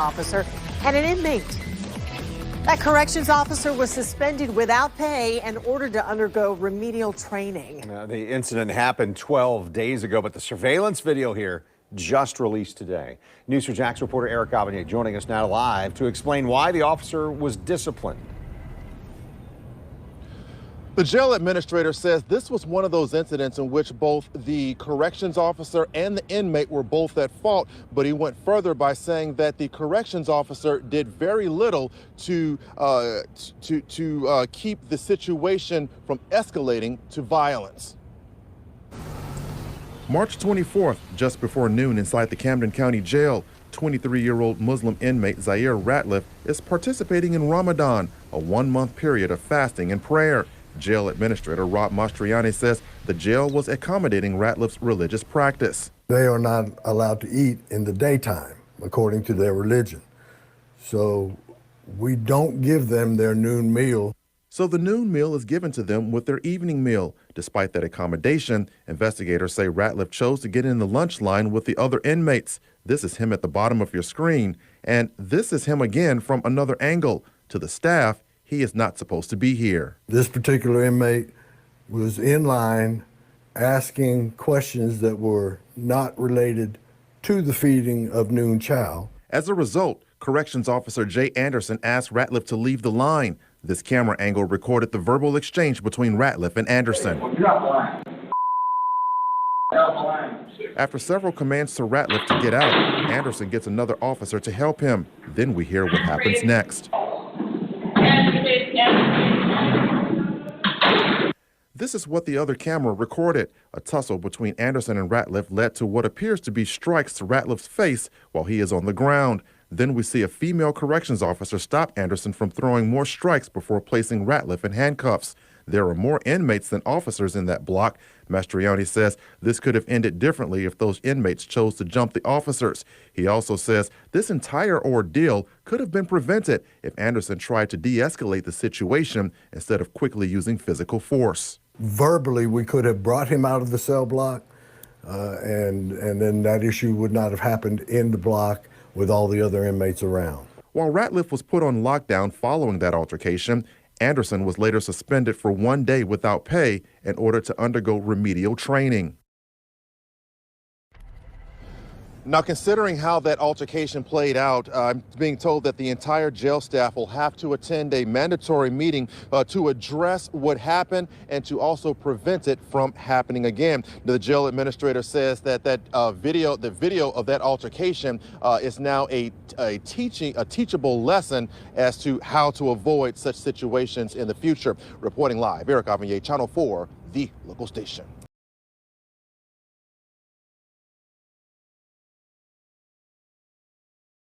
officer and an inmate. That corrections officer was suspended without pay and ordered to undergo remedial training. The incident happened 12 days ago, but the surveillance video here just released today. News4 Jax reporter Eric Avanier joining us now live to explain why the officer was disciplined. The jail administrator says this was one of those incidents in which both the corrections officer and the inmate were both at fault, but he went further by saying that the corrections officer did very little to keep the situation from escalating to violence. March 24th, just before noon inside the Camden County Jail, 23-year-old Muslim inmate Zyaire Ratliff is participating in Ramadan, a one-month period of fasting and prayer. Jail administrator Rob Mastroianni says the jail was accommodating Ratliff's religious practice. They are not allowed to eat in the daytime, according to their religion. So we don't give them their noon meal. So the noon meal is given to them with their evening meal. Despite that accommodation, investigators say Ratliff chose to get in the lunch line with the other inmates. This is him at the bottom of your screen, and this is him again from another angle. To the staff, he is not supposed to be here. This particular inmate was in line asking questions that were not related to the feeding of noon chow. As a result, Corrections Officer Zyaire Anderson asked Ratliff to leave the line. This camera angle recorded the verbal exchange between Ratliff and Anderson. After several commands to Ratliff to get out, Anderson gets another officer to help him. Then we hear what happens next. This is what the other camera recorded. A tussle between Anderson and Ratliff led to what appears to be strikes to Ratliff's face while he is on the ground. Then we see a female corrections officer stop Anderson from throwing more strikes before placing Ratliff in handcuffs. There are more inmates than officers in that block. Mastroianni says this could have ended differently if those inmates chose to jump the officers. He also says this entire ordeal could have been prevented if Anderson tried to de-escalate the situation instead of quickly using physical force. Verbally, we could have brought him out of the cell block, and then that issue would not have happened in the block with all the other inmates around. While Ratliff was put on lockdown following that altercation, Anderson was later suspended for 1 day without pay in order to undergo remedial training. Now, considering how that altercation played out, I'm being told that the entire jail staff will have to attend a mandatory meeting to address what happened and to also prevent it from happening again. The jail administrator says that the video of that altercation is now a teachable lesson as to how to avoid such situations in the future. Reporting live, Eric Avanier, Channel 4, the local station.